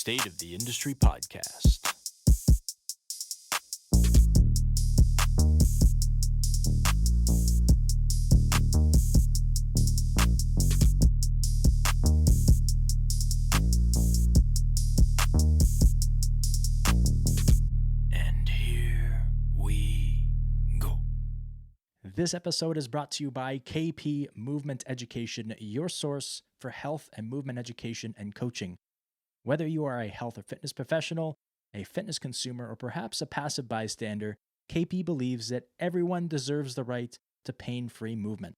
State of the Industry podcast. And here we go. This episode is brought to you by KP Movement Education, your source for health and movement education and coaching. Whether you are a health or fitness professional, a fitness consumer, or perhaps a passive bystander, KP believes that everyone deserves the right to pain-free movement.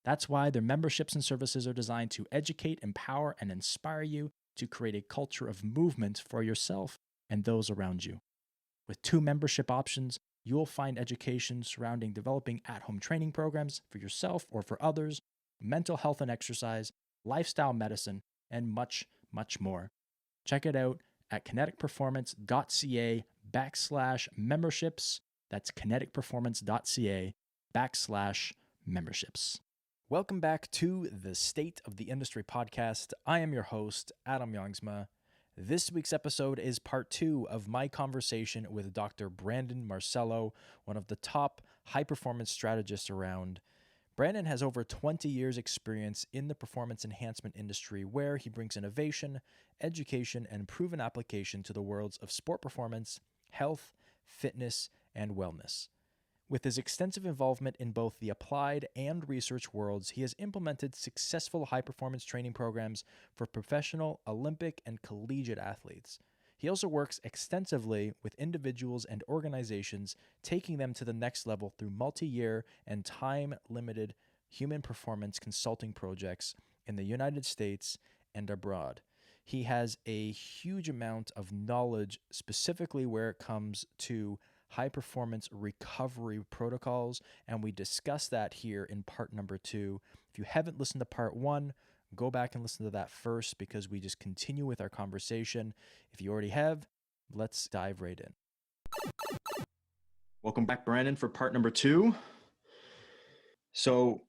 That's why their memberships and services are designed to educate, empower, and inspire you to create a culture of movement for yourself and those around you. With 2 membership options, you'll find education surrounding developing at-home training programs for yourself or for others, mental health and exercise, lifestyle medicine, and much, much more. Check it out at kineticperformance.ca/memberships. That's kineticperformance.ca/memberships. Welcome back to the State of the Industry podcast. I am your host, Adam Youngsma. This week's episode is part 2 of my conversation with Dr. Brandon Marcello, one of the top high-performance strategists around. Brandon has over 20 years experience in the performance enhancement industry, where he brings innovation, education, and proven application to the worlds of sport performance, health, fitness, and wellness. With his extensive involvement in both the applied and research worlds, he has implemented successful high-performance training programs for professional, Olympic, and collegiate athletes. He also works extensively with individuals and organizations, taking them to the next level through multi-year and time-limited human performance consulting projects in the United States and abroad. He has a huge amount of knowledge, specifically where it comes to high-performance recovery protocols, and we discuss that here in part number 2. If you haven't listened to part 1, go back and listen to that first, because we just continue with our conversation. If you already have, let's dive right in. Welcome back, Brandon, for part number 2. So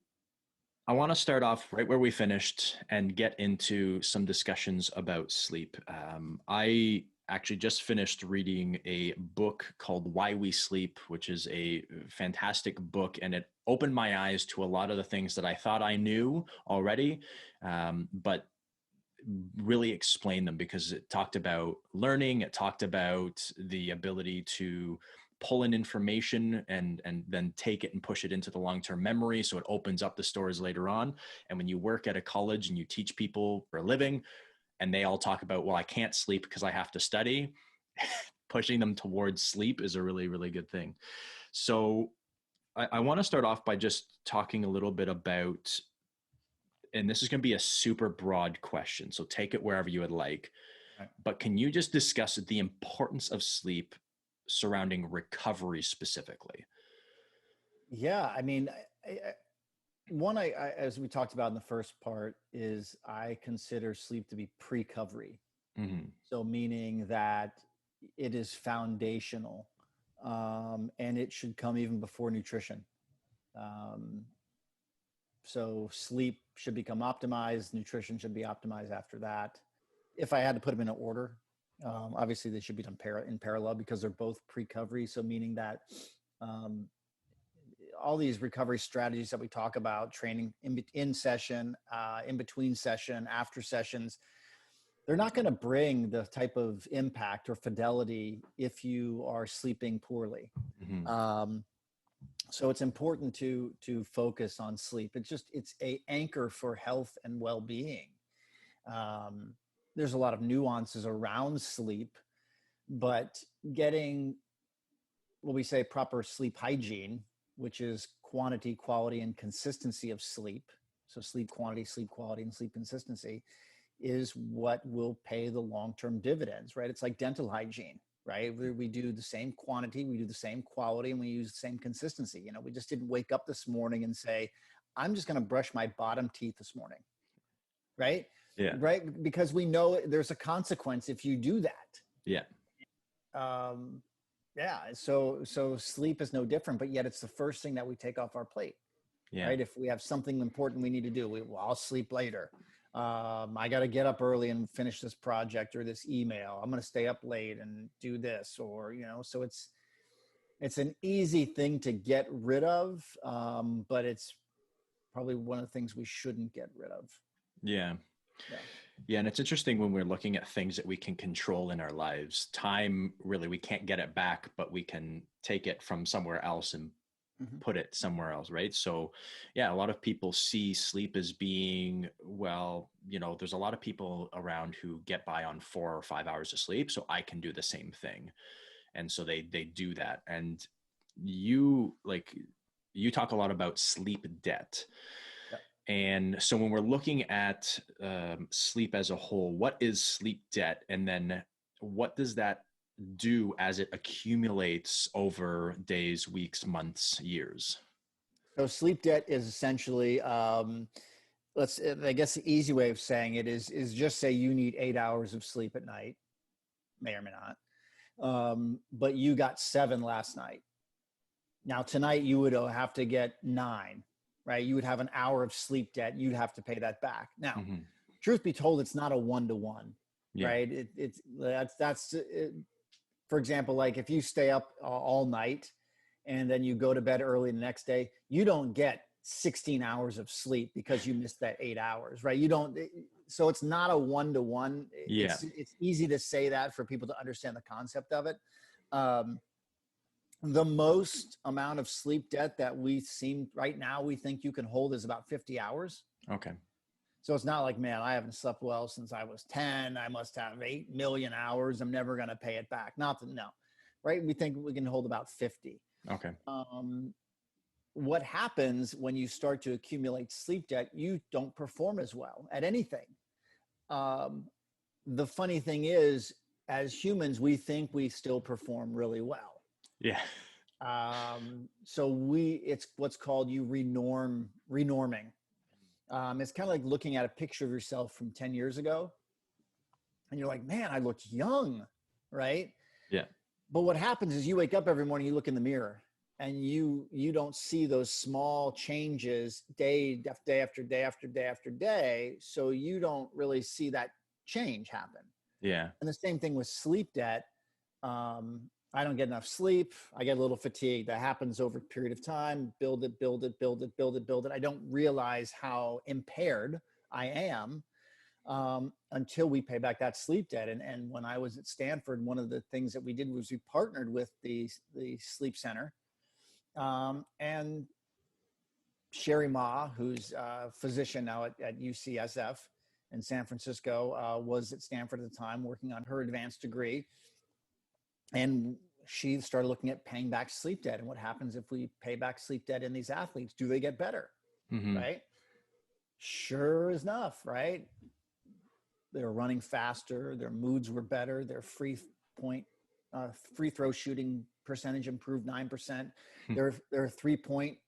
I want to start off right where we finished and get into some discussions about sleep. I actually just finished reading a book called Why We Sleep, which is a fantastic book, and it opened my eyes to a lot of the things that I thought I knew already, but really explained them, because it talked about learning, it talked about the ability to pull in information and then take it and push it into the long-term memory, so it opens up the stores later on. And when you work at a college and you teach people for a living, and they all talk about, well, I can't sleep because I have to study, pushing them towards sleep is a really, really good thing. So I want to start off by just talking a little bit about, and this is going to be a super broad question, so take it wherever you would like. Right. But can you just discuss the importance of sleep surrounding recovery specifically? Yeah, I mean, one, as we talked about in the first part, is I consider sleep to be pre-covery. Mm-hmm. So meaning that it is foundational, and it should come even before nutrition. So sleep should become optimized. Nutrition should be optimized after that. If I had to put them in an order, obviously they should be done in parallel, because they're both pre-covery. So meaning that all these recovery strategies that we talk about, training in session, in between session, after sessions, they're not going to bring the type of impact or fidelity if you are sleeping poorly. Mm-hmm. So it's important to focus on sleep. It's a anchor for health and well-being. There's a lot of nuances around sleep, but getting what we say proper sleep hygiene, which is quantity, quality, and consistency of sleep. So sleep quantity, and sleep consistency is what will pay the long-term dividends, right? It's like dental hygiene, right? We do the same quantity, we do the same quality, and we use the same consistency. You know, we just didn't wake up this morning and say, I'm just going to brush my bottom teeth this morning, right? Yeah. Right? Because we know there's a consequence if you do that. Yeah. Yeah. So sleep is no different, but yet it's the first thing that we take off our plate. Yeah. Right. If we have something important we need to do, I'll sleep later. I got to get up early and finish this project or this email. I'm going to stay up late and do this, or, so it's an easy thing to get rid of. But it's probably one of the things we shouldn't get rid of. Yeah. Yeah. Yeah. And it's interesting when we're looking at things that we can control in our lives. Time, really, we can't get it back, but we can take it from somewhere else and put it somewhere else, right? So, yeah, a lot of people see sleep as being, well, there's a lot of people around who get by on 4 or 5 hours of sleep, so I can do the same thing. And so they do that. And you talk a lot about sleep debt. Yep. And so when we're looking at sleep as a whole, what is sleep debt? And then what does that do as it accumulates over days, weeks, months, years? So sleep debt is essentially, I guess the easy way of saying it is just say you need 8 hours of sleep at night, may or may not. But you got 7 last night. Now tonight you would have to get 9, right? You would have an hour of sleep debt. You'd have to pay that back. Now, truth be told, it's not a 1-to-1, right? For example, like if you stay up all night and then you go to bed early the next day, you don't get 16 hours of sleep because you missed that 8 hours, right? So it's not a 1-to-1. Yeah. It's easy to say that for people to understand the concept of it. The most amount of sleep debt that we think you can hold is about 50 hours. Okay. So it's not like, man, I haven't slept well since I was 10. I must have 8 million hours. I'm never going to pay it back. No, right? We think we can hold about 50. Okay. What happens when you start to accumulate sleep debt, you don't perform as well at anything. The funny thing is, as humans, we think we still perform really well. Yeah. So it's what's called renorming. It's kind of like looking at a picture of yourself from 10 years ago and you're like, man, I look young, right? Yeah. But what happens is you wake up every morning, you look in the mirror and you don't see those small changes day after day after day after day. So you don't really see that change happen. Yeah. And the same thing with sleep debt. I don't get enough sleep. I get a little fatigue. That happens over a period of time. Build it. I don't realize how impaired I am until we pay back that sleep debt. And when I was at Stanford, one of the things that we did was we partnered with the sleep center. And Sherry Ma, who's a physician now at UCSF in San Francisco, was at Stanford at the time working on her advanced degree. And she started looking at paying back sleep debt and what happens if we pay back sleep debt in these athletes. Do they get better? Right? Sure enough, right? They're running faster. Their moods were better. Their free throw shooting percentage improved 9%. Their 3-point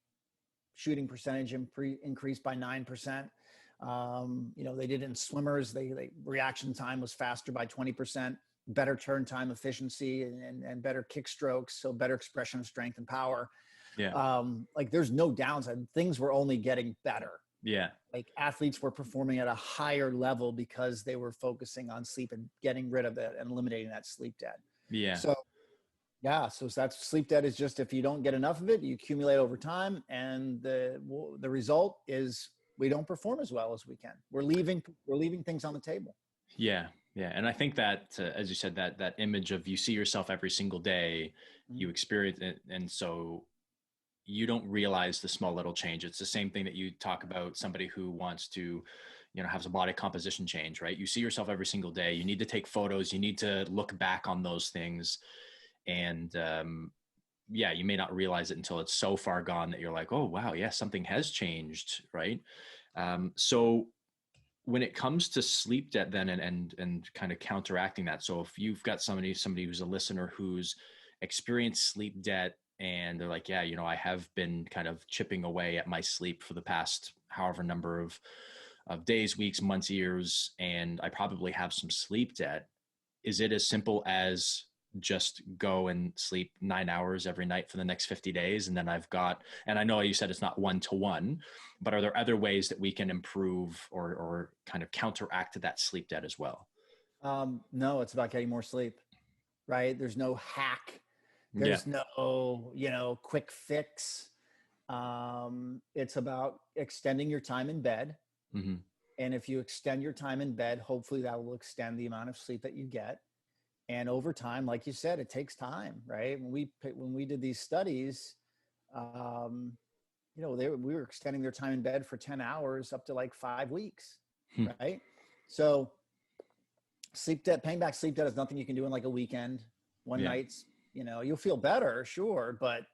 shooting percentage increased by 9%. They did it in swimmers. They reaction time was faster by 20%. Better turn time efficiency and better kick strokes, so better expression of strength and power. Yeah. Like there's no downside. Things were only getting better. Yeah. Like athletes were performing at a higher level because they were focusing on sleep and getting rid of it and eliminating that sleep debt. Yeah. So that's sleep debt is just if you don't get enough of it, you accumulate over time, and the result is we don't perform as well as we can. We're leaving things on the table. Yeah. Yeah. And I think that, as you said, that image of you see yourself every single day, you experience it. And so you don't realize the small little change. It's the same thing that you talk about somebody who wants to, has a body composition change, right? You see yourself every single day. You need to take photos. You need to look back on those things. And you may not realize it until it's so far gone that you're like, oh, wow, yeah, something has changed, right? So when it comes to sleep debt then and kind of counteracting that, so if you've got somebody who's a listener who's experienced sleep debt and they're like, yeah, I have been kind of chipping away at my sleep for the past however number of days, weeks, months, years, and I probably have some sleep debt. Is it as simple as just go and sleep 9 hours every night for the next 50 days. And then and I know you said it's not one-to-one, but are there other ways that we can improve or kind of counteract that sleep debt as well? No, it's about getting more sleep, right? There's no hack. Yeah. There's no, quick fix. It's about extending your time in bed. Mm-hmm. And if you extend your time in bed, hopefully that will extend the amount of sleep that you get. And over time, like you said, it takes time, right? When we did these studies, we were extending their time in bed for 10 hours up to like 5 weeks, Hmm. right? So sleep debt, paying back sleep debt is nothing you can do in like a weekend. One night's, you'll feel better, sure, but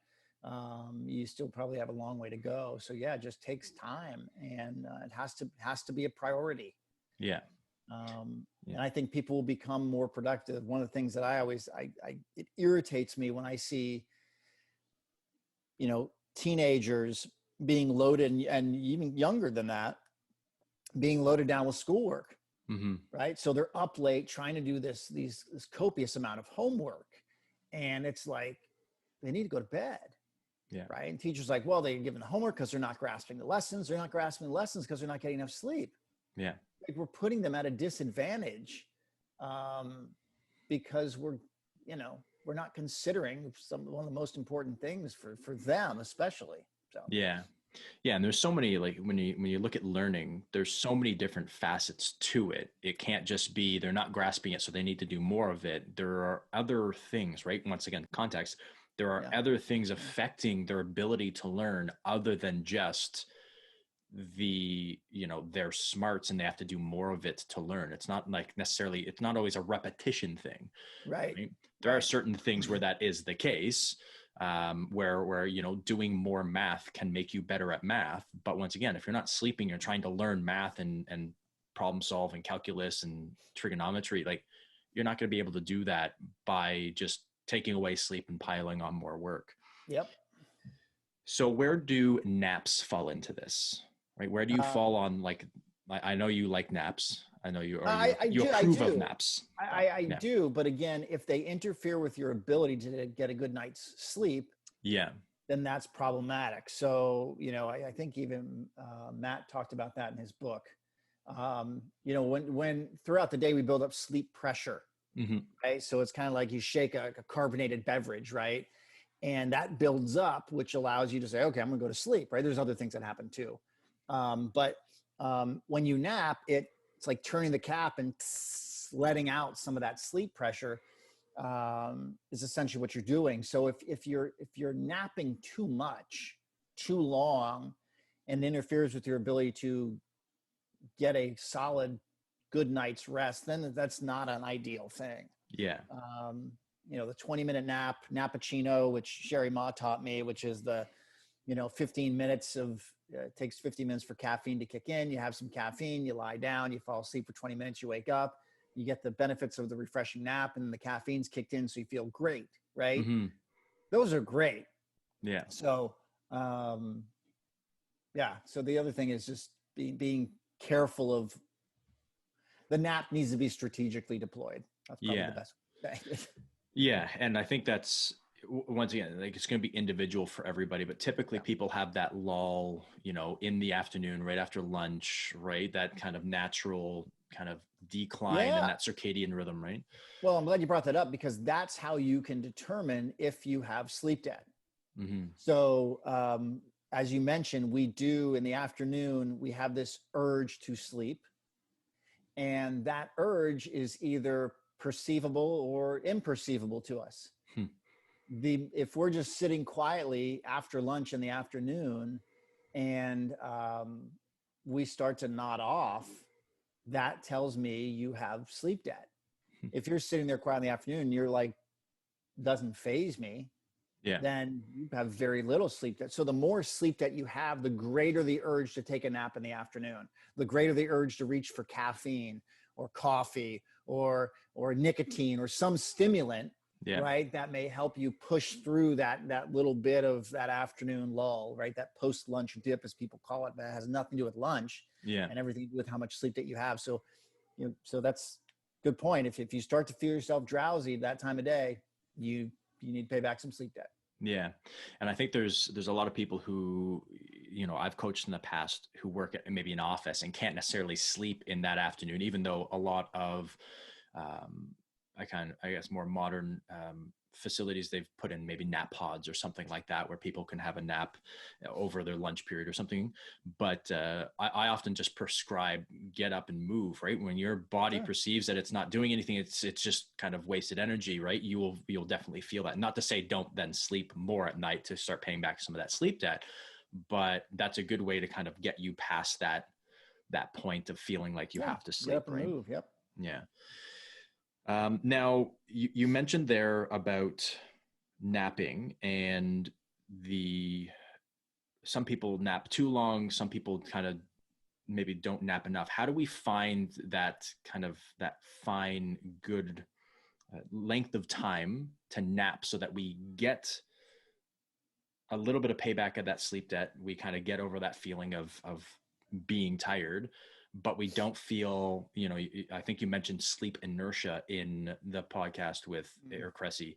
you still probably have a long way to go. So yeah, it just takes time, and it has to be a priority. Yeah. And I think people will become more productive. One of the things that it irritates me when I see, teenagers being loaded, and even younger than that, being loaded down with schoolwork. Mm-hmm. Right. So they're up late trying to do this copious amount of homework. And it's like, they need to go to bed. Yeah. Right. And teachers like, well, they're given the homework because they're not grasping the lessons. They're not grasping the lessons because they're not getting enough sleep. Yeah. Like, we're putting them at a disadvantage because we're not considering one of the most important things for them, especially. So, yeah. Yeah. And there's so many, like when you look at learning, there's so many different facets to it. It can't just be, they're not grasping it, so they need to do more of it. There are other things, right? Once again, context, there are other things affecting their ability to learn other than just their smarts, and they have to do more of it to learn. It's not like necessarily, it's not always a repetition thing. Right. There are certain things where that is the case, where doing more math can make you better at math. But once again, if you're not sleeping, you're trying to learn math and problem solve and calculus and trigonometry, like, you're not going to be able to do that by just taking away sleep and piling on more work. Yep. So where do naps fall into this? Right? Where do you fall on, like, I know you like naps. I know you approve of naps. I do. But again, if they interfere with your ability to get a good night's sleep, then that's problematic. So, I think even Matt talked about that in his book. When throughout the day we build up sleep pressure, right? So it's kind of like you shake a carbonated beverage, right? And that builds up, which allows you to say, okay, I'm gonna go to sleep, right? There's other things that happen too. But when you nap, it's like turning the cap and letting out some of that sleep pressure is essentially what you're doing. So if you're napping too much, too long, and interferes with your ability to get a solid, good night's rest, then that's not an ideal thing. Yeah. The 20-minute nap, nappuccino, which Sherry Ma taught me, which is the 15 minutes of, it takes 15 minutes for caffeine to kick in. You have some caffeine, you lie down, you fall asleep for 20 minutes, you wake up, you get the benefits of the refreshing nap, and the caffeine's kicked in, so you feel great, right? Mm-hmm. Those are great. Yeah. So, so the other thing is just being careful of, the nap needs to be strategically deployed. That's probably the best thing. Yeah. And I think that's, once again, like, it's going to be individual for everybody, but typically people have that lull, in the afternoon, right after lunch, right? That kind of natural kind of decline in that circadian rhythm, right? Well, I'm glad you brought that up, because that's how you can determine if you have sleep debt. Mm-hmm. So, as you mentioned, we do in the afternoon, we have this urge to sleep. And that urge is either perceivable or imperceivable to us. If we're just sitting quietly after lunch in the afternoon and we start to nod off, that tells me you have sleep debt. If you're sitting there quiet in the afternoon and you're like, doesn't faze me, then you have very little sleep debt. So the more sleep debt you have, the greater the urge to take a nap in the afternoon, the greater the urge to reach for caffeine or coffee or nicotine or some stimulant, right? That may help you push through that little bit of that afternoon lull, right? That post-lunch dip, as people call it, that has nothing to do with lunch and everything to do with how much sleep that you have. So, so that's a good point. If you start to feel yourself drowsy that time of day, you need to pay back some sleep debt. Yeah. And I think there's a lot of people who, I've coached in the past who work at maybe an office and can't necessarily sleep in that afternoon, even though a lot of, I guess more modern, facilities, they've put in maybe nap pods or something like that, where people can have a nap over their lunch period or something. But I often just prescribe get up and move, right? When your body Sure. perceives that it's not doing anything, it's just kind of wasted energy, right? You'll definitely feel that. Not to say don't then sleep more at night to start paying back some of that sleep debt, but that's a good way to kind of get you past that point of feeling like you Yeah. have to Get sleep, up and right? move. Yep. Yeah. Now, you mentioned there about napping and some people nap too long, some people kind of maybe don't nap enough. How do we find that fine, good length of time to nap so that we get a little bit of payback of that sleep debt? We kind of get over that feeling of being tired, but we don't feel, I think you mentioned sleep inertia in the podcast with Air Cressy.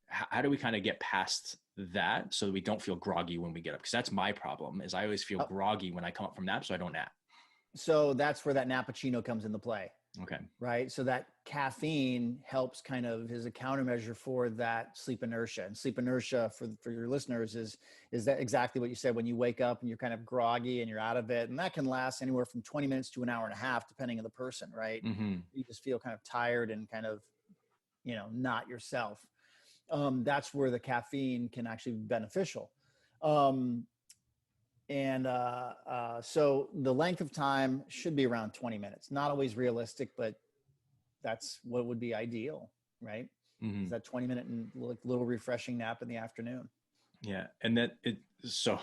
How do we kind of get past that so that we don't feel groggy when we get up? Because that's my problem, is I always feel Oh, groggy when I come up from nap, so I don't nap. so that's where that nappuccino comes into play. Okay. Right. So that caffeine helps kind of is a countermeasure for that sleep inertia. And sleep inertia for your listeners is that exactly what you said, when you wake up and you're kind of groggy and you're out of it. And that can last anywhere from 20 minutes to an hour and a half, depending on the person, right? Mm-hmm. You just feel kind of tired and kind of, not yourself. That's where the caffeine can actually be beneficial. Um, so the length of time should be around 20 minutes. Not always realistic, but that's what would be ideal, right? Mm-hmm. Is that 20-minute and little refreshing nap in the afternoon. Yeah. And so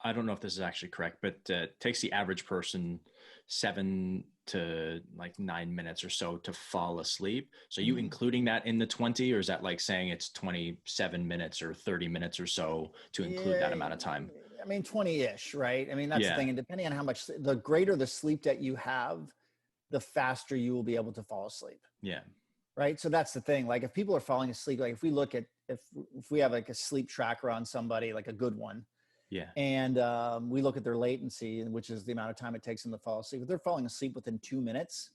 I don't know if this is actually correct, but it takes the average person 7 to like 9 minutes or so to fall asleep. So you including that in the 20, or is that like saying it's 27 minutes or 30 minutes or so to include Yeah, that amount of time? I mean, 20-ish, right? I mean, that's the Yeah. thing. And depending on how much, the greater the sleep that you have, the faster you will be able to fall asleep. Yeah. Right. So that's the thing. Like if people are falling asleep, like if we look at, if we have like a sleep tracker on somebody, like a good one, Yeah. and we look at their latency, which is the amount of time it takes them to fall asleep. If they're falling asleep within 2 minutes,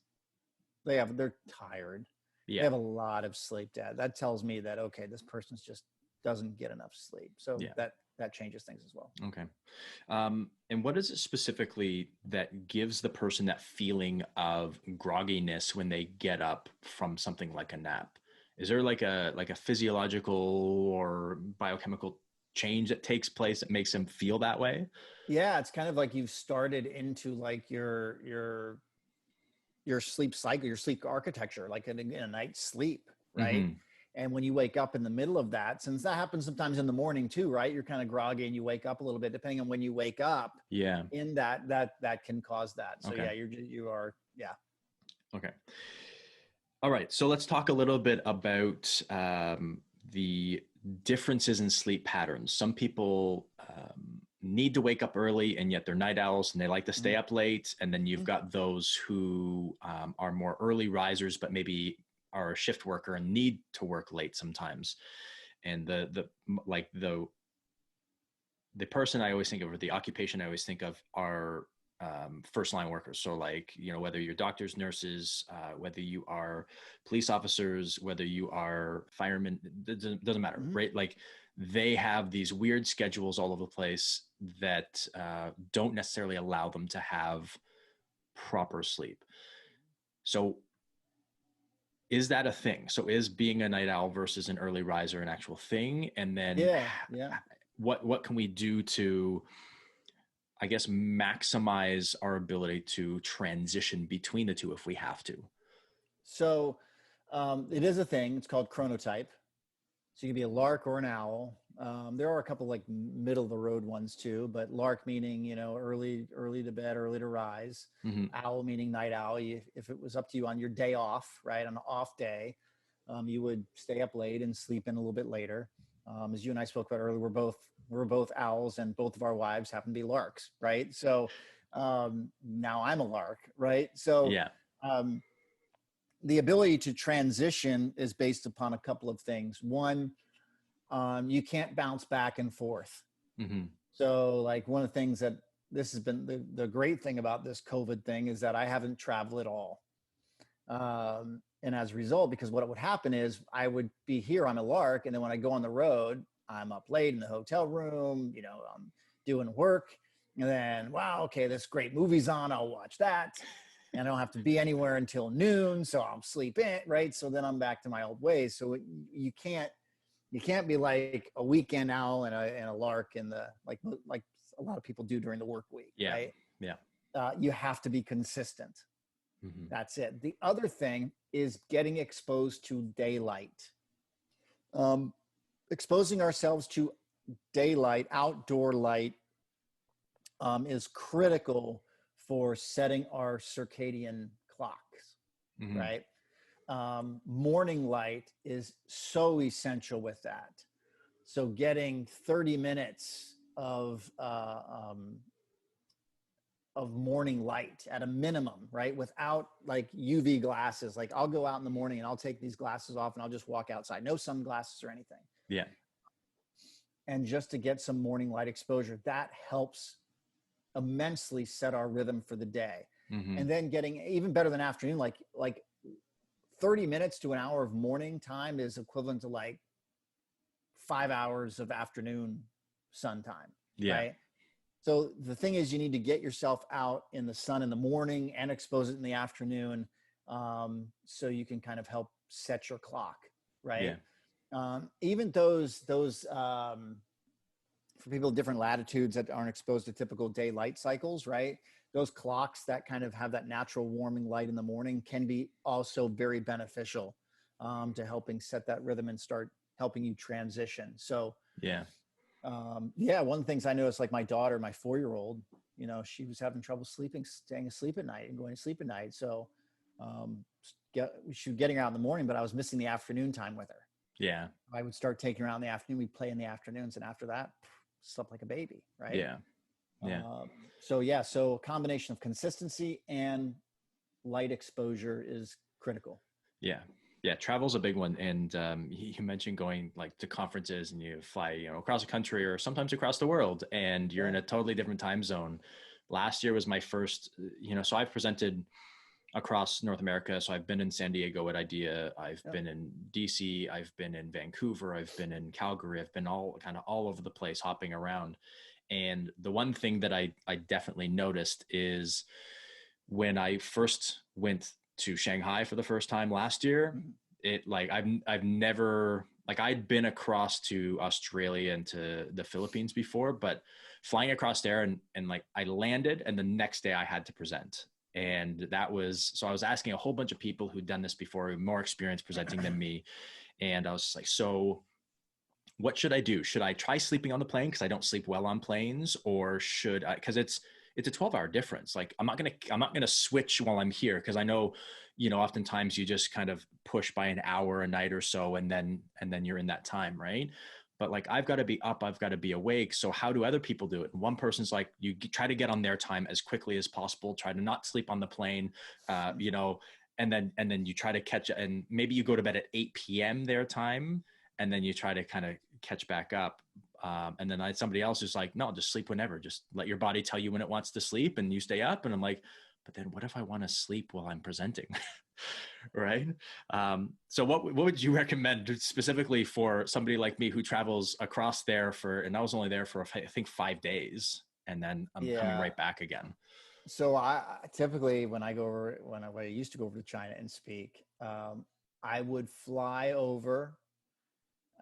they're tired. They Yeah. have a lot of sleep debt. That tells me that, okay, this person's just doesn't get enough sleep. So Yeah. that changes things as well. Okay. And what is it specifically that gives the person that feeling of grogginess when they get up from something like a nap? Is there like a physiological or biochemical change that takes place that makes them feel that way? Yeah, it's kind of like you've started into like your sleep cycle, your sleep architecture, like in a night's sleep, right? Mm-hmm. And when you wake up in the middle of that, since that happens sometimes in the morning too, right? You're kind of groggy and you wake up a little bit, depending on when you wake up. Yeah. In that can cause that. So Okay. yeah, you are. Yeah. Okay. All right. So let's talk a little bit about the differences in sleep patterns. Some people need to wake up early and yet they're night owls and they like to stay up late. And then you've got those who are more early risers, but maybe are a shift worker and need to work late sometimes. And the person I always think of, or the occupation I always think of, are first line workers. So like, whether you're doctors, nurses, whether you are police officers, whether you are firemen, doesn't matter, right? Like they have these weird schedules all over the place that don't necessarily allow them to have proper sleep. So is that a thing? So is being a night owl versus an early riser an actual thing? And then Yeah. what can we do to, I guess, maximize our ability to transition between the two if we have to? So it is a thing. It's called chronotype. So you can be a lark or an owl. There are a couple like middle of the road ones too, but lark meaning, early to bed, early to rise. Mm-hmm. Owl meaning night owl. If it was up to you on your day off, right, on an off day, you would stay up late and sleep in a little bit later. As you and I spoke about earlier, we're both owls, and both of our wives happen to be larks, right? So now I'm a lark, right? So Yeah. um, the ability to transition is based upon a couple of things. One, you can't bounce back and forth. Mm-hmm. So like one of the things that this has been the great thing about this COVID thing is that I haven't traveled at all. And as a result, because what would happen is I would be here on a lark, and then when I go on the road, I'm up late in the hotel room, I'm doing work, and then, wow, okay, this great movie's on, I'll watch that. And I don't have to be anywhere until noon, so I'll sleep in, right? So then I'm back to my old ways. So you can't be like a weekend owl and a lark in the like a lot of people do during the work week, Yeah. right? Yeah. You have to be consistent. Mm-hmm. That's it. The other thing is getting exposed to daylight. Exposing ourselves to daylight, outdoor light, is critical for setting our circadian clocks, Mm-hmm. right? Morning light is so essential with that. So getting 30 minutes of morning light at a minimum, right? Without like UV glasses. Like I'll go out in the morning and I'll take these glasses off and I'll just walk outside. No sunglasses or anything. Yeah. And just to get some morning light exposure, that helps immensely set our rhythm for the day. Mm-hmm. And then getting even better than afternoon, like 30 minutes to an hour of morning time is equivalent to like 5 hours of afternoon sun time. Yeah. Right. So the thing is, you need to get yourself out in the sun in the morning and expose it in the afternoon, so you can kind of help set your clock, right? Yeah. Even those for people of different latitudes that aren't exposed to typical daylight cycles, right? Those clocks that kind of have that natural warming light in the morning can be also very beneficial to helping set that rhythm and start helping you transition. So Yeah. One of the things I noticed, like my daughter, my 4-year-old, she was having trouble staying asleep at night and going to sleep at night. So she was getting her out in the morning, but I was missing the afternoon time with her. Yeah. I would start taking her out in the afternoon. We'd play in the afternoons. And after that, slept like a baby. Right. Yeah. Yeah. So a combination of consistency and light exposure is critical. Yeah. Yeah. Travel's a big one. And you mentioned going like to conferences and you fly, across the country or sometimes across the world, and you're in a totally different time zone. Last year was my first, so I've presented across North America. So I've been in San Diego at IDEA. I've been in DC. I've been in Vancouver. I've been in Calgary. I've been all over the place, hopping around. And the one thing that I definitely noticed is when I first went to Shanghai for the first time last year, it like, I've never, like I'd been across to Australia and to the Philippines before, but flying across there and like I landed and the next day I had to present. And so I was asking a whole bunch of people who'd done this before, more experience presenting than me. And I was like, so what should I do? Should I try sleeping on the plane? Cause I don't sleep well on planes, or should I, cause it's a 12-hour difference. Like I'm not going to switch while I'm here. Cause I know, oftentimes you just kind of push by an hour a night or so, and then you're in that time. Right. But like, I've got to be up, I've got to be awake. So how do other people do it? And one person's like, you try to get on their time as quickly as possible, try to not sleep on the plane, and then you try to catch, and maybe you go to bed at 8 p.m. their time, and then you try to kind of catch back up. And then I had somebody else who's like, no, just sleep whenever, just let your body tell you when it wants to sleep and you stay up. And I'm like, but then what if I want to sleep while I'm presenting? Right. So what would you recommend specifically for somebody like me who travels across there and I was only there for, I think 5 days, and then I'm coming right back again. So I typically, when I used to go over to China and speak, I would fly over.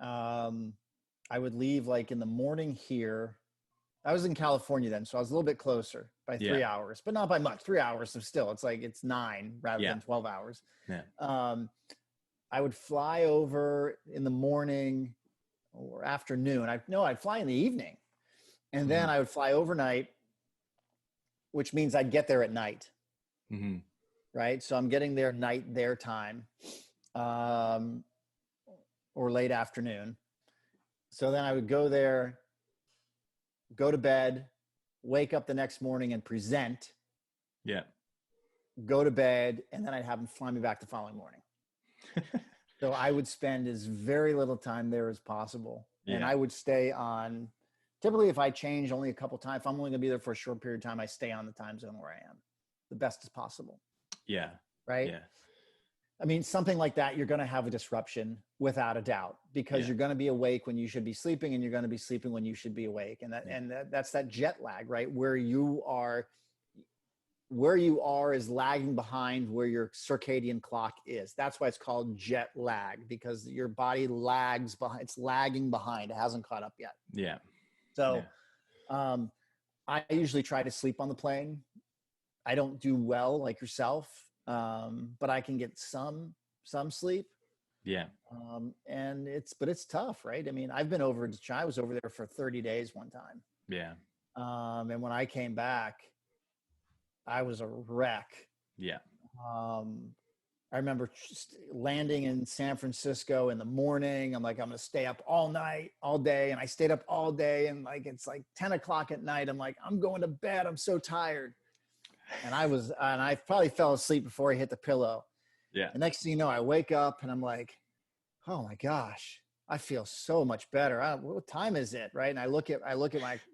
I would leave like in the morning here. I was in California then, so I was a little bit closer by 3 hours, but not by much. 3 hours of still, it's 9 rather than 12 hours. Yeah. I would fly over in the morning or afternoon. I'd fly in the evening, and then I would fly overnight, which means I'd get there at night. Mm-hmm. Right. So I'm getting there night, their time, or late afternoon. So then I would go there, go to bed, wake up the next morning and present. Yeah. go to bed, and then I'd have them fly me back the following morning. So I would spend as very little time there as possible. And Yeah. I would stay on, typically if I change only a couple times, if I'm only gonna be there for a short period of time, I stay on the time zone where I am the best as possible. Yeah. Right. Yeah. I mean, something like that, you're going to have a disruption without a doubt, because Yeah. you're going to be awake when you should be sleeping, and you're going to be sleeping when you should be awake. And that's that jet lag, right? Where you are is lagging behind where your circadian clock is. That's why it's called jet lag, because your body lags behind. It's lagging behind. It hasn't caught up yet. Yeah. So, I usually try to sleep on the plane. I don't do well like yourself, but I can get some sleep. Yeah. And it's tough, right? I mean, I've been over to China. I was over there for 30 days one time. Yeah. And when I came back, I was a wreck. Yeah. I remember just landing in San Francisco in the morning. I'm like, I'm going to stay up all night, all day. And I stayed up all day. And like, it's like 10 o'clock at night. I'm like, I'm going to bed. I'm so tired. And I probably fell asleep before I hit the pillow. Yeah. The next thing you know, I wake up and I'm like, oh my gosh, I feel so much better. What time is it? Right. And I look at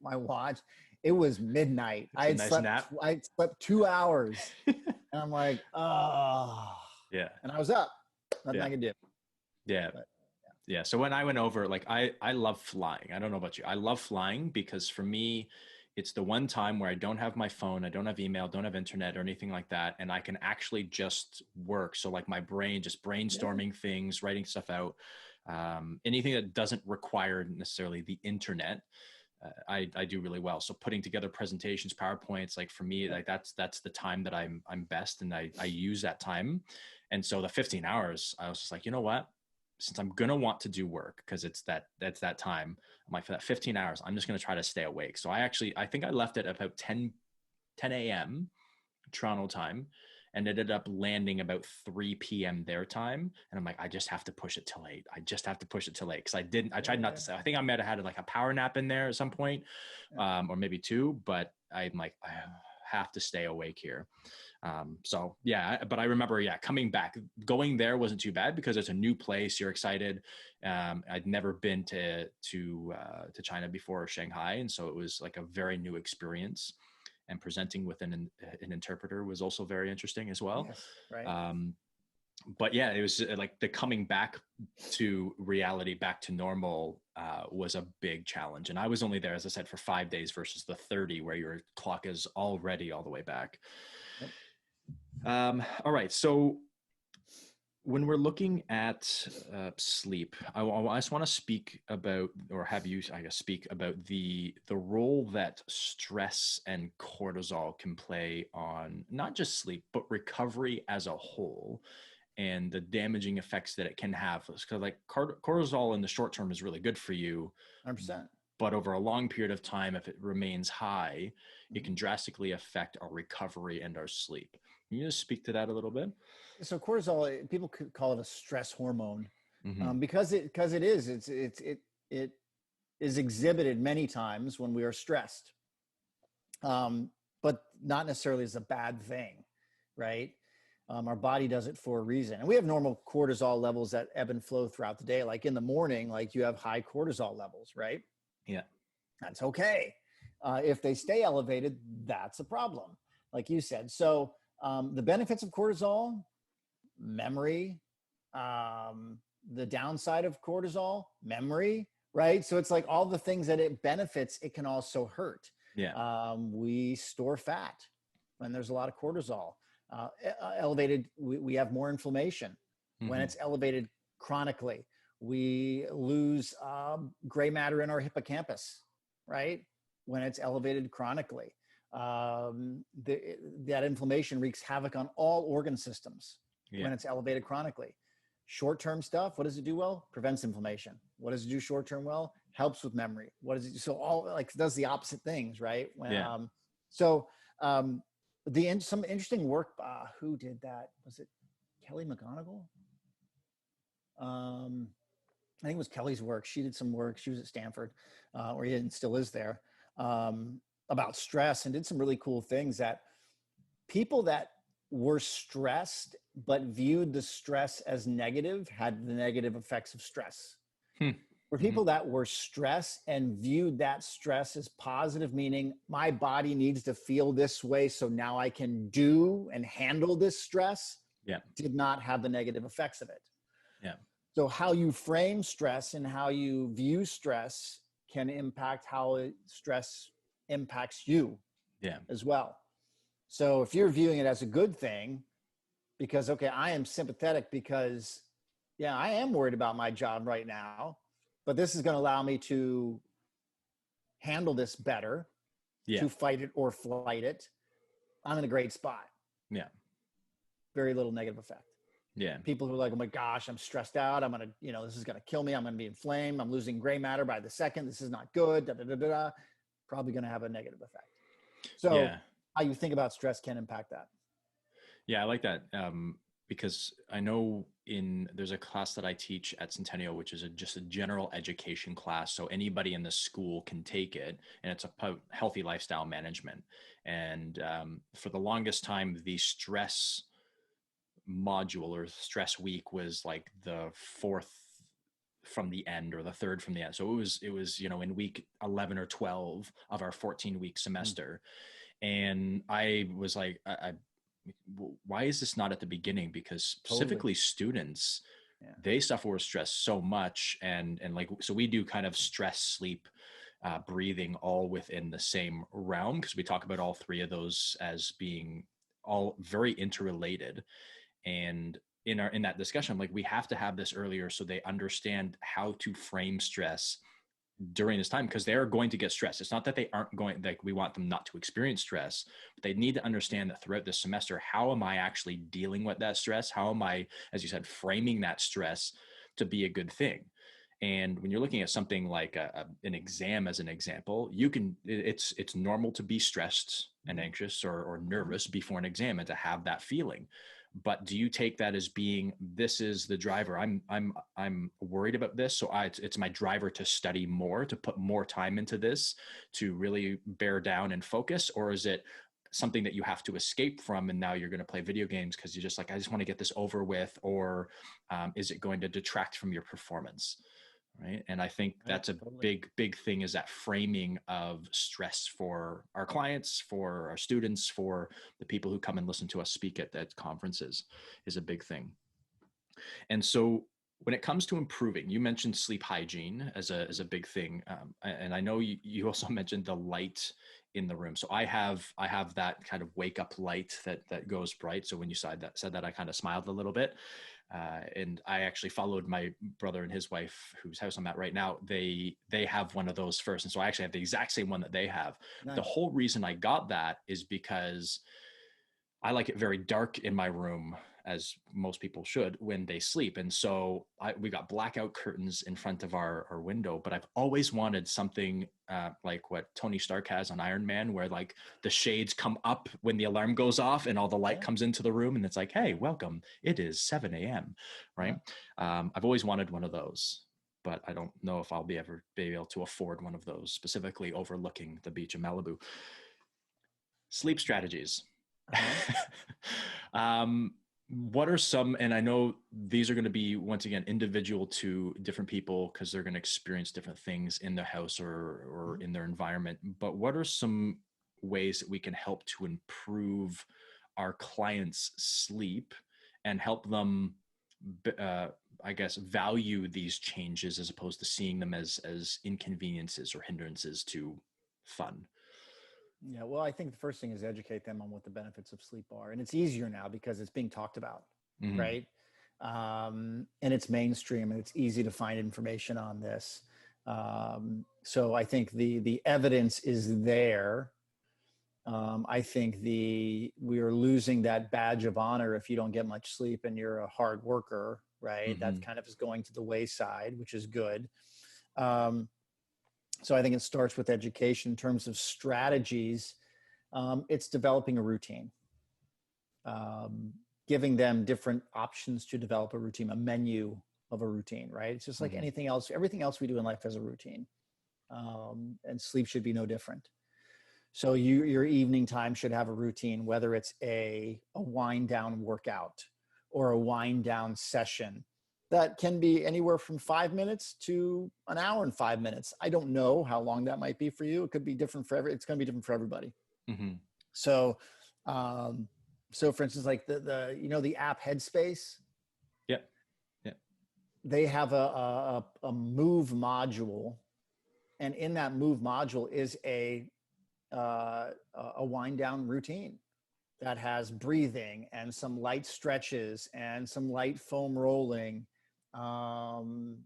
my watch. It was midnight. I slept 2 hours and I'm like, oh Yeah. And I was up, nothing I could do. Yeah. But, yeah. So when I went over, like I love flying. I don't know about you. I love flying because for me, it's the one time where I don't have my phone, I don't have email, don't have internet or anything like that. And I can actually just work. So like my brain, just brainstorming things, writing stuff out, anything that doesn't require necessarily the internet. I do really well. So putting together presentations, PowerPoints, like for me, like that's the time that I'm best. And I use that time. And so the 15 hours, I was just like, you know what? Since I'm going to want to do work, because that's that time, I'm like, for that 15 hours, I'm just going to try to stay awake. So I think I left at about 10 a.m. Toronto time and ended up landing about 3 p.m. their time. And I'm like, I just have to push it till 8. I just have to push it till 8. Cause I tried not to say, I think I might have had like a power nap in there at some point, or maybe 2, but I'm like, I have to stay awake here. So yeah, but I remember, coming back, going there wasn't too bad because it's a new place. You're excited. I'd never been to China before, or Shanghai. And so it was like a very new experience, and presenting with an interpreter was also very interesting as well. yes, right. But yeah, it was like the coming back to reality, back to normal, was a big challenge. And I was only there, as I said, for 5 days versus the 30 where your clock is already all the way back. Yep. All right. So when we're looking at sleep, I just want to speak about, or have you, I guess, speak about the role that stress and cortisol can play on not just sleep, but recovery as a whole, and the damaging effects that it can have. Because like cortisol in the short term is really good for you, 100%. but over a long period of time, if it remains high, it can drastically affect our recovery and our sleep. Can you just speak to that a little bit? So cortisol, people could call it a stress hormone, Mm-hmm. because it is exhibited many times when we are stressed, but not necessarily as a bad thing, right? Our body does it for a reason, and we have normal cortisol levels that ebb and flow throughout the day. Like in the morning, like you have high cortisol levels, right? Yeah, that's okay. If they stay elevated, that's a problem, like you said. So the benefits of cortisol: memory. The downside of cortisol: memory, right? So it's like all the things that it benefits, it can also hurt. yeah, We store fat when there's a lot of cortisol. Elevated, we have more inflammation. When mm-hmm. it's elevated chronically, we lose gray matter in our hippocampus, right? When it's elevated chronically, that inflammation wreaks havoc on all organ systems. Yeah. When it's elevated chronically. Short-term stuff, what does it do well? Prevents inflammation. What does it do short-term well? Helps with memory. What does it do? So all like does the opposite things, right? Some interesting work. Who did that? Was it Kelly McGonigal? I think it was Kelly's work. She did some work. She was at Stanford, or he still is there, about stress, and did some really cool things that people that were stressed, but viewed the stress as negative, had the negative effects of stress. For people that were stressed and viewed that stress as positive, meaning my body needs to feel this way, so now I can do and handle this stress, did not have the negative effects of it. Yeah. So how you frame stress and how you view stress can impact how stress impacts you as well. So if you're viewing it as a good thing, because, okay, I am sympathetic because, yeah, I am worried about my job right now, but this is going to allow me to handle this better, to fight it or flight it. I'm in a great spot. Yeah. Very little negative effect. Yeah. People who are like, oh my gosh, I'm stressed out. I'm going to, this is going to kill me. I'm going to be inflamed. I'm losing gray matter by the second. This is not good. Probably going to have a negative effect. So how you think about stress can impact that. Yeah, I like that. Because I know there's a class that I teach at Centennial, which is just a general education class. So anybody in the school can take it, and it's about healthy lifestyle management. And for the longest time, the stress module or stress week was like the fourth from the end or the third from the end. So it was, in week 11 or 12 of our 14-week semester. And I was like, why is this not at the beginning? Because specifically students, they suffer with stress so much. And like, so we do kind of stress, sleep, breathing all within the same realm, because we talk about all three of those as being all very interrelated. And in that discussion, I'm like, we have to have this earlier so they understand how to frame stress during this time, because they're going to get stressed. It's not that they aren't going, like we want them not to experience stress, but they need to understand that throughout this semester, how am I actually dealing with that stress? How am I, as you said, framing that stress to be a good thing? And when you're looking at something like an exam as an example, it's normal to be stressed and anxious or nervous before an exam and to have that feeling. But do you take that as being, this is the driver? I'm worried about this, so it's my driver to study more, to put more time into this, to really bear down and focus? Or is it something that you have to escape from, and now you're going to play video games because you're just like, I just want to get this over with? Or is it going to detract from your performance? Right. And I think that's a big thing, is that framing of stress for our clients, for our students, for the people who come and listen to us speak at conferences, is a big thing. And so when it comes to improving, you mentioned sleep hygiene as a big thing. And I know you also mentioned the light in the room. So I have that kind of wake up light that goes bright. So when you said that, I kind of smiled a little bit. And I actually followed my brother and his wife, whose house I'm at right now. They have one of those first. And so I actually have the exact same one that they have. Nice. The whole reason I got that is because I like it very dark in my room, as most people should, when they sleep. And so we got blackout curtains in front of our window, but I've always wanted something like what Tony Stark has on Iron Man, where like the shades come up when the alarm goes off and all the light comes into the room, and it's like, hey, welcome, it is 7 a.m. Right. I've always wanted one of those, but I don't know if I'll be able to afford one of those, specifically overlooking the beach of Malibu. Sleep strategies. What are some, and I know these are going to be, once again, individual to different people, because they're going to experience different things in their house or in their environment, but what are some ways that we can help to improve our clients' sleep and help them, I guess, value these changes as opposed to seeing them as inconveniences or hindrances to fun? Yeah, well, I think the first thing is educate them on what the benefits of sleep are. And it's easier now because it's being talked about, right? And it's mainstream, and it's easy to find information on this. So I think the evidence is there. I think we are losing that badge of honor if you don't get much sleep and you're a hard worker, right? That kind of is going to the wayside, which is good. So I think it starts with education. In terms of strategies, it's developing a routine, giving them different options to develop a routine, a menu of a routine, right? It's just like anything else. Everything else we do in life has a routine, and sleep should be no different. So your evening time should have a routine, whether it's a wind down workout or a wind down session that can be anywhere from 5 minutes to an hour and 5 minutes. I don't know how long that might be for you. It could be different for it's going to be different for everybody. Mm-hmm. So, um, so for instance, like the app Headspace, Yep. Yep. they have a move module, and in that move module is a wind down routine that has breathing and some light stretches and some light foam rolling, um,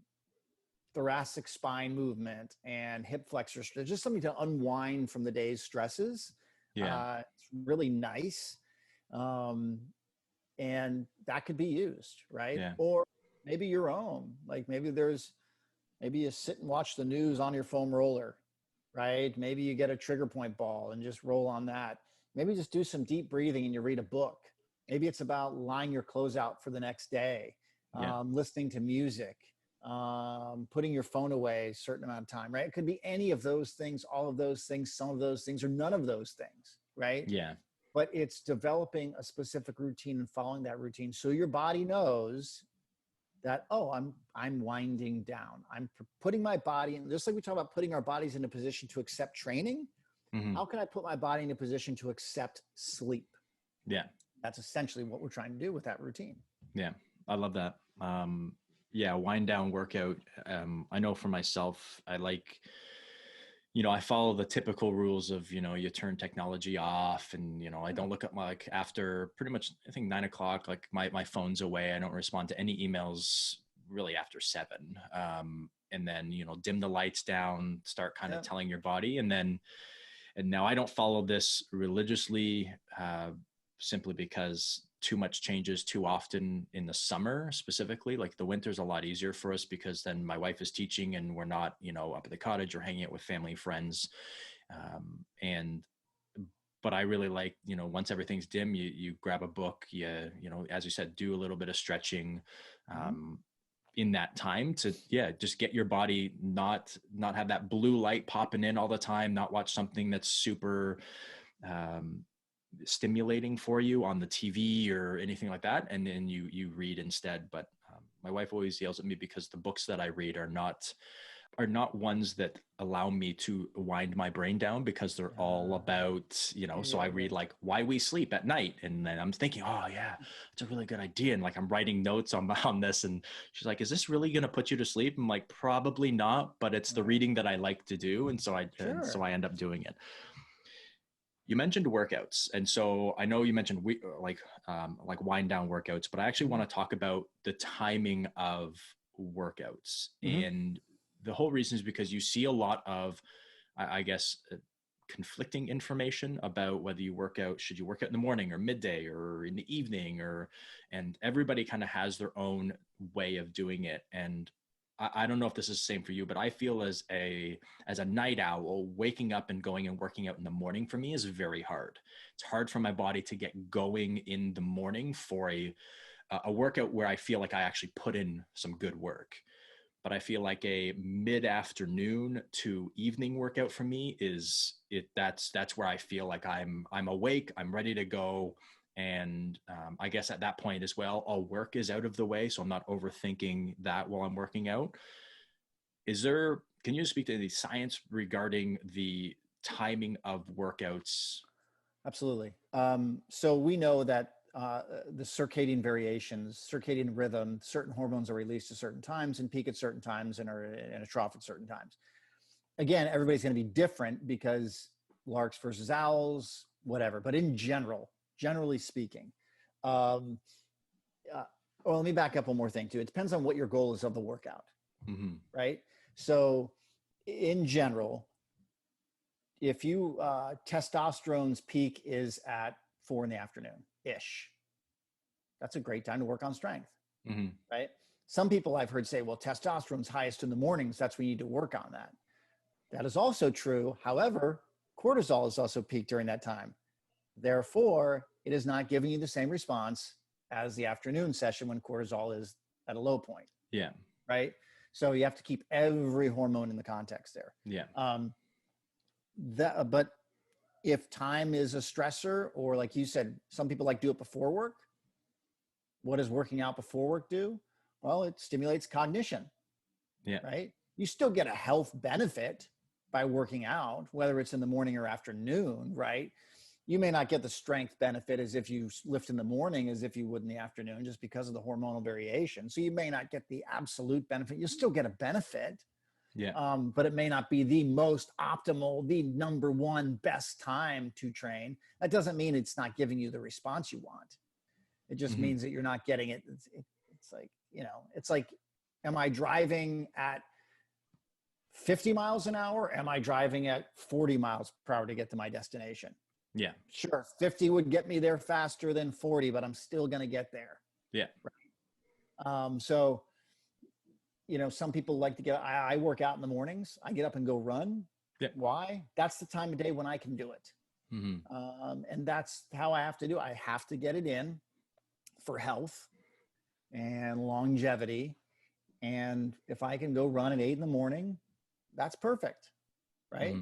thoracic spine movement and hip flexor, just something to unwind from the day's stresses. Yeah. It's really nice. Um, and that could be used, right? Yeah. Or maybe your own, like maybe you sit and watch the news on your foam roller, right? Maybe you get a trigger point ball and just roll on that. Maybe just do some deep breathing and you read a book. Maybe it's about lying your clothes out for the next day, Yeah. listening to music, putting your phone away a certain amount of time, right? It could be any of those things, all of those things, some of those things, or none of those things, right? Yeah. But it's developing a specific routine and following that routine so your body knows that, oh, I'm winding down. I'm putting my body in, just like we talk about putting our bodies in a position to accept training. Mm-hmm. How can I put my body in a position to accept sleep? Yeah. That's essentially what we're trying to do with that routine. Yeah. I love that. Yeah. Wind down workout. I know for myself, I follow the typical rules of, you turn technology off and, I don't look at like after pretty much, I think 9 o'clock, like my phone's away. I don't respond to any emails really after 7. And then, dim the lights down, start kind of telling your body. And now I don't follow this religiously, simply because too much changes too often in the summer specifically. Like the winter's a lot easier for us because then my wife is teaching and we're not, up at the cottage or hanging out with family, friends. But I really like, once everything's dim, you grab a book, as you said, do a little bit of stretching, in that time to just get your body not have that blue light popping in all the time, not watch something that's super stimulating for you on the TV or anything like that, and then you read instead. But my wife always yells at me because the books that I read are not ones that allow me to wind my brain down, because they're all about, so I read like Why We Sleep at Night. And then I'm thinking, oh yeah, it's a really good idea. And like, I'm writing notes on this, and she's like, is this really going to put you to sleep? I'm like, probably not, but it's the reading that I like to do. And so I end up doing it. You mentioned workouts. And so I know you mentioned like wind down workouts, but I actually want to talk about the timing of workouts. And the whole reason is because you see a lot of, I guess, conflicting information about whether should you work out in the morning or midday or in the evening, and everybody kind of has their own way of doing it. And I don't know if this is the same for you, but I feel as a night owl, waking up and going and working out in the morning for me is very hard. It's hard for my body to get going in the morning for a workout where I feel like I actually put in some good work. But I feel like a mid-afternoon to evening workout for me that's where I feel like I'm awake, I'm ready to go. And I guess at that point as well, all work is out of the way, so I'm not overthinking that while I'm working out. Can you speak to the science regarding the timing of workouts? Absolutely. So we know that the circadian variations, circadian rhythm, certain hormones are released at certain times and peak at certain times and are in a trough at certain times. Again, everybody's going to be different because larks versus owls, whatever. But in generally speaking, well, let me back up one more thing too. It depends on what your goal is of the workout, right? So in general, if you testosterone's peak is at 4 p.m. ish, that's a great time to work on strength, right? Some people I've heard say, well, testosterone's highest in the mornings, that's when you need to work on that. That is also true. However, cortisol is also peaked during that time. Therefore, it is not giving you the same response as the afternoon session when cortisol is at a low point. Yeah. Right. So you have to keep every hormone in the context there. Yeah. But if time is a stressor, or like you said, some people like do it before work. What does working out before work do? Well, it stimulates cognition, Yeah. right? You still get a health benefit by working out, whether it's in the morning or afternoon, right? You may not get the strength benefit as if you lift in the morning as if you would in the afternoon, just because of the hormonal variation. So you may not get the absolute benefit. You'll still get a benefit, Yeah. but it may not be the most optimal, the number one best time to train. That doesn't mean it's not giving you the response you want. It just means that you're not getting it. It's like, it's like, am I driving at 50 miles an hour? Am I driving at 40 miles per hour to get to my destination? Yeah. Sure. 50 would get me there faster than 40, but I'm still going to get there. Yeah. Right. So, some people like to I work out in the mornings. I get up and go run. Yeah. Why? That's the time of day when I can do it. And that's how I have to do it. I have to get it in for health and longevity. And if I can go run at 8 in the morning, that's perfect. Right.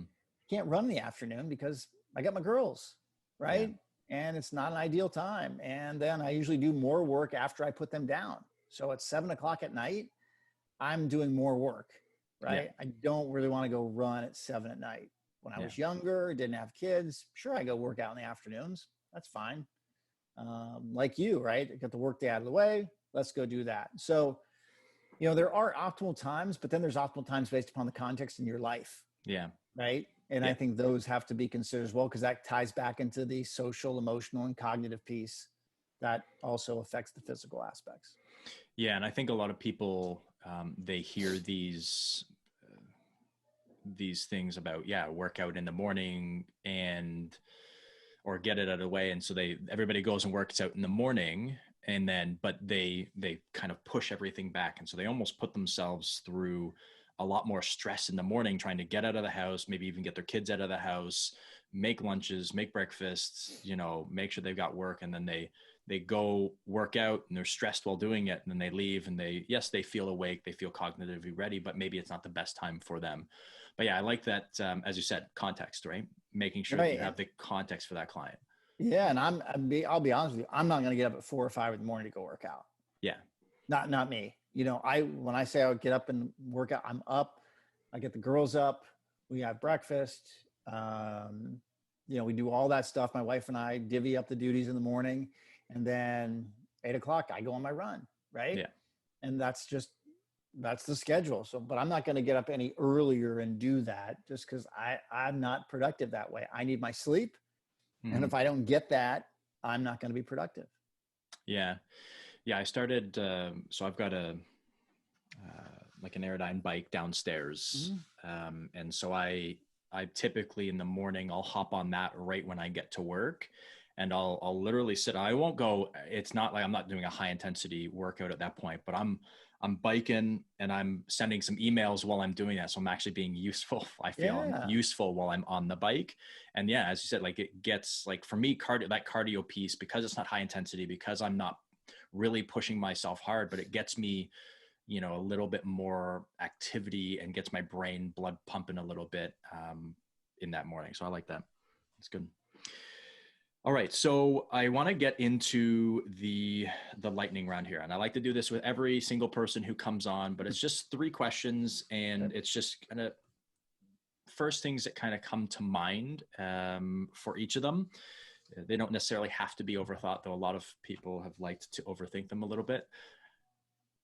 Can't run in the afternoon because I got my girls, right? Yeah. And it's not an ideal time. And then I usually do more work after I put them down. So at 7 o'clock at night, I'm doing more work, right? Yeah. I don't really want to go run at 7 at night. When I was younger, didn't have kids, sure, I go work out in the afternoons. That's fine. Like you, right? Get the work day out of the way. Let's go do that. So, there are optimal times, but then there's optimal times based upon the context in your life. Yeah. Right. And I think those have to be considered as well, because that ties back into the social, emotional, and cognitive piece that also affects the physical aspects. Yeah. And I think a lot of people, they hear these things about, work out in the morning or get it out of the way. And so everybody goes and works out in the morning, and then, but they kind of push everything back. And so they almost put themselves through a lot more stress in the morning, trying to get out of the house, maybe even get their kids out of the house, make lunches, make breakfasts, make sure they've got work. And then they go work out and they're stressed while doing it. And then they leave and they feel awake, they feel cognitively ready, but maybe it's not the best time for them. But I like that, as you said, context, right? Making sure that you have the context for that client. Yeah. And I'll be honest with you, I'm not going to get up at 4 or 5 in the morning to go work out. Yeah. Not me. When I say I would get up and work out, I'm up, I get the girls up, we have breakfast. We do all that stuff. My wife and I divvy up the duties in the morning, and then 8 o'clock, I go on my run. Right. Yeah. And that's the schedule. So, but I'm not going to get up any earlier and do that just because I'm not productive that way. I need my sleep. And if I don't get that, I'm not going to be productive. Yeah. Yeah, I started, so I've got like an Aerodyne bike downstairs. And so I typically in the morning, I'll hop on that right when I get to work, and I'll literally sit. I won't go, it's not like I'm not doing a high intensity workout at that point, but I'm biking and I'm sending some emails while I'm doing that. So I'm actually being useful. I feel I'm useful while I'm on the bike. And as you said, like it gets like, for me, that cardio piece, because it's not high intensity, because I'm not really pushing myself hard, but it gets me, a little bit more activity and gets my brain blood pumping a little bit in that morning. So I like that. It's good. All right. So I want to get into the lightning round here. And I like to do this with every single person who comes on, but it's just 3 questions, and it's just kind of first things that kind of come to mind for each of them. They don't necessarily have to be overthought, though a lot of people have liked to overthink them a little bit.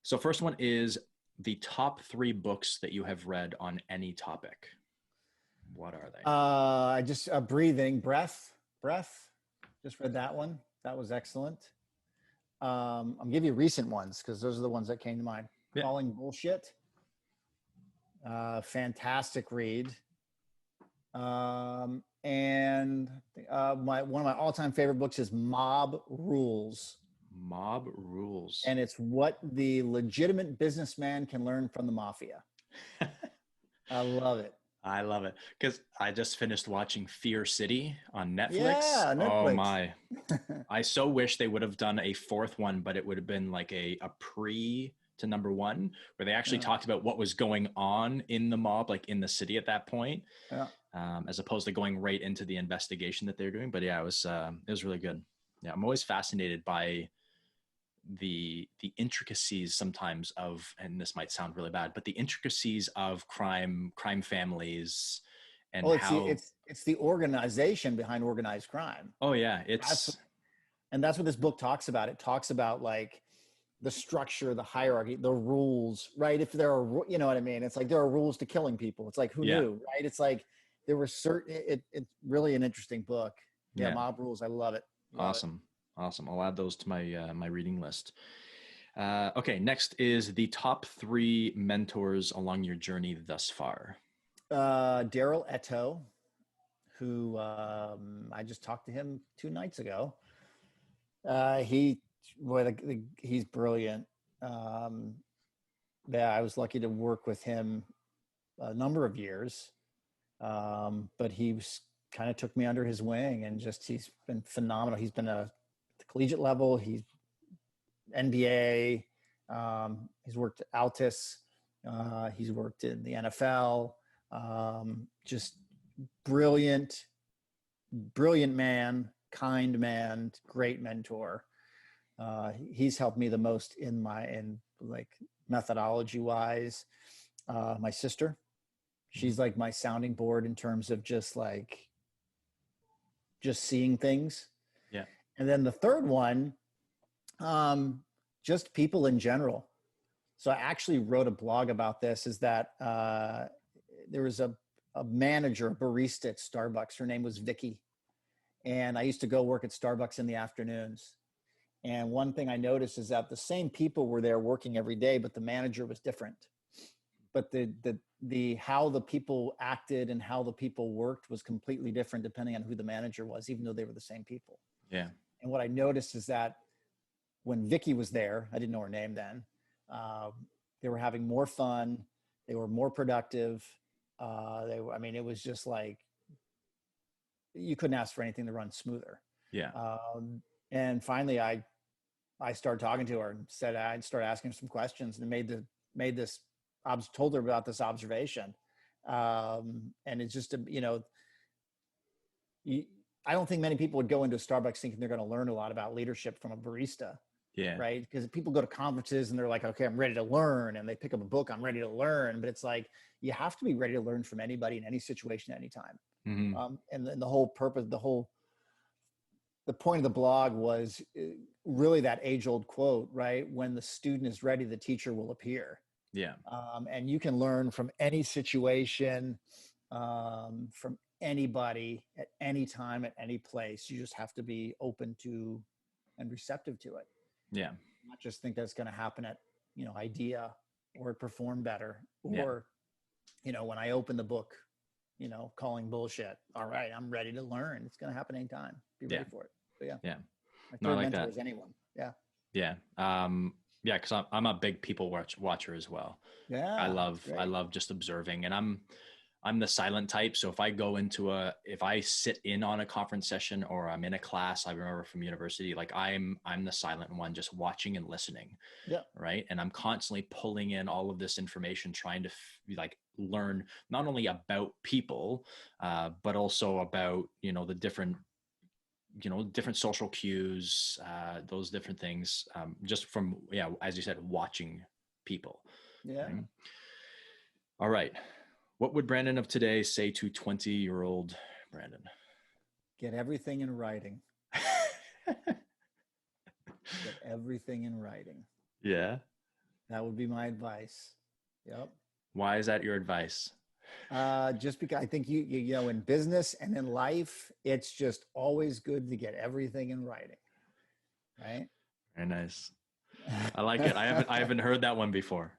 So first one is the top 3 books that you have read on any topic. What are they? I just breathing, breath. Just read that one. That was excellent. I'll give you recent ones because those are the ones that came to mind. Yeah. Calling Bullshit. Fantastic read. And one of my all-time favorite books is Mob Rules. Mob Rules. And it's what the legitimate businessman can learn from the mafia. I love it. I love it because I just finished watching Fear City on Netflix. Yeah, Netflix. Oh my. I so wish they would have done a 4th one, but it would have been like a pre to number 1, where they actually talked about what was going on in the mob, like in the city at that point. Yeah. as opposed to going right into the investigation that they're doing. But yeah, it was really good. Yeah, I'm always fascinated by the intricacies sometimes of, and this might sound really bad, but the intricacies of crime families, and Well, how. it's the organization behind organized crime. Oh yeah, That's it's and that's what this book talks about. It talks about like the structure, the hierarchy, the rules, right? If there are, you know what I mean? It's like there are rules to killing people. It's like, who yeah, knew, right? It's like there were certain, it's really an interesting book. Yeah, yeah, Mob Rules. I love it. Love it. awesome, awesome. I'll add those to my reading list. Okay, next is the top 3 mentors along your journey thus far. Daryl Eto, who I just talked to him 2 nights ago. He's brilliant. Yeah, I was lucky to work with him a number of years, but he was kind of took me under his wing, and just he's been phenomenal. He's been at the collegiate level. He's NBA. He's worked at Altus. He's worked in the NFL. Just brilliant man, kind man, great mentor. He's helped me the most in like methodology wise. My sister, she's like my sounding board in terms of just seeing things. Yeah. And then the third one, just people in general. So I actually wrote a blog about this, is that there was a manager, a barista at Starbucks. Her name was Vicky. And I used to go work at Starbucks in the afternoons. And one thing I noticed is that the same people were there working every day, but the manager was different. But the how the people acted and how the people worked was completely different depending on who the manager was, even though they were the same people. Yeah. And what I noticed is that when Vicky was there, I didn't know her name then, they were having more fun. They were more productive. It was just like, you couldn't ask for anything to run smoother. Yeah. And finally I started talking to her and said, I'd start asking her some questions, and told her about this observation. And it's just, I don't think many people would go into a Starbucks thinking they're going to learn a lot about leadership from a barista. Yeah. Right. Because people go to conferences and they're like, okay, I'm ready to learn. And they pick up a book, I'm ready to learn. But it's like, you have to be ready to learn from anybody in any situation, anytime. Mm-hmm. And the whole purpose, the point of the blog was really that age old quote, right? When the student is ready, the teacher will appear. Yeah. And you can learn from any situation, from anybody at any time, at any place. You just have to be open to and receptive to it. Yeah. Not just think that's going to happen at, IDEA, or perform better, or, when I open the book, calling bullshit. All right, I'm ready to learn. It's going to happen anytime. Be ready for it. But yeah. Yeah. My No, I third like mentor that. is anyone. Yeah. Yeah. Yeah, because I'm a big people watcher as well. Yeah. I love just observing, and I'm the silent type. So if I sit in on a conference session or I'm in a class, I remember from university, like I'm the silent one, just watching and listening. Yeah. Right. And I'm constantly pulling in all of this information, trying to learn not only about people, but also about, the different social cues, those different things, just from, as you said, watching people. Yeah. Right? All right. What would Brandon of today say to 20-year-old Brandon? Get everything in writing. Get everything in writing. Yeah. That would be my advice. Yep. Why is that your advice? Just because I think you know, in business and in life, it's just always good to get everything in writing. Right. Very nice. I like it. I haven't heard that one before.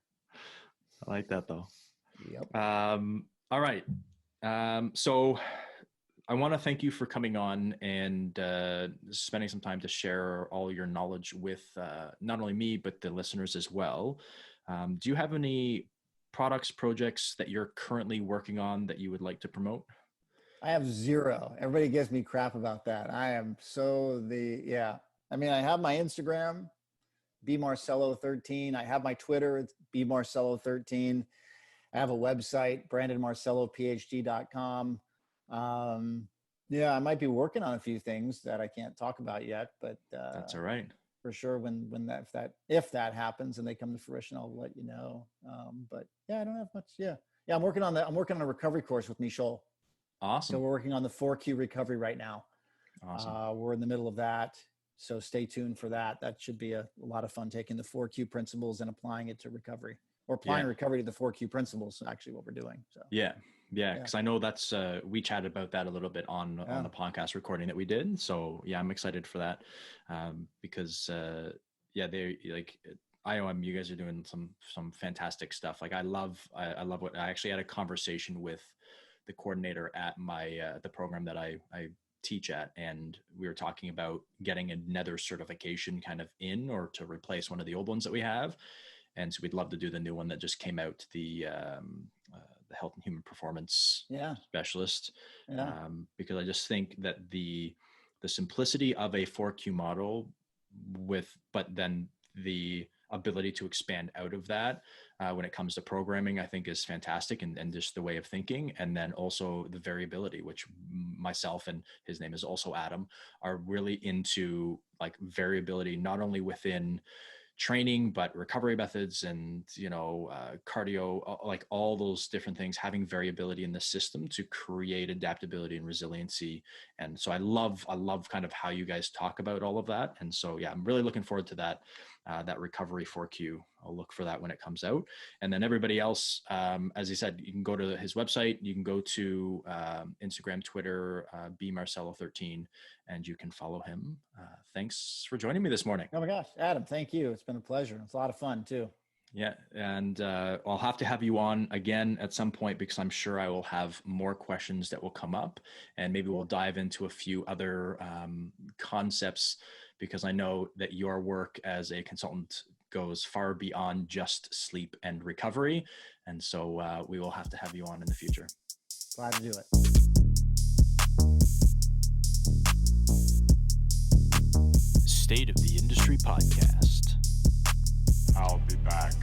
I like that though. Yep. All right. So I want to thank you for coming on and spending some time to share all your knowledge with not only me, but the listeners as well. Do you have any products, projects that you're currently working on that you would like to promote? I have zero. Everybody gives me crap about that. I am I have my Instagram, bmarcello13. I have my Twitter, it's bmarcello13. I have a website, brandonmarcellophd.com. Yeah, I might be working on a few things that I can't talk about yet, but That's all right. for sure, if that happens and they come to fruition, I'll let you know. But yeah, I don't have much. Yeah, I'm working on a recovery course with Michel. So Awesome. we're working on the 4Q recovery right now. Awesome. We're in the middle of that, so stay tuned for that. That should be a lot of fun, taking the 4Q principles and applying it to recovery, or applying recovery to the 4Q principles. Actually, what we're doing. So yeah, because I know that's we chatted about that a little bit on the podcast recording that we did. So yeah, I'm excited for that because they like IOM. You guys are doing some fantastic stuff. Like I love what I actually had a conversation with the coordinator at my the program that I teach at, and we were talking about getting another certification kind of in, or to replace one of the old ones that we have. And so we'd love to do the new one that just came out, the health and human performance specialist, because I just think that the simplicity of a 4Q model but then the ability to expand out of that when it comes to programming, I think is fantastic, and just the way of thinking. And then also the variability, which myself and his name is also Adam, are really into, like, variability, not only within training, but recovery methods and, cardio, like all those different things, having variability in the system to create adaptability and resiliency. And so I love kind of how you guys talk about all of that. And so, yeah, I'm really looking forward to that recovery 4Q. I'll look for that when it comes out. And then everybody else, as he said, you can go to his website, you can go to Instagram, Twitter, Marcello13, and you can follow him. Thanks for joining me this morning. Oh my gosh, Adam, thank you. It's been a pleasure. It's a lot of fun too. Yeah. And I'll have to have you on again at some point, because I'm sure I will have more questions that will come up, and maybe we'll dive into a few other concepts, because I know that your work as a consultant goes far beyond just sleep and recovery. And so we will have to have you on in the future. Glad to do it. State of the Industry Podcast. I'll be back.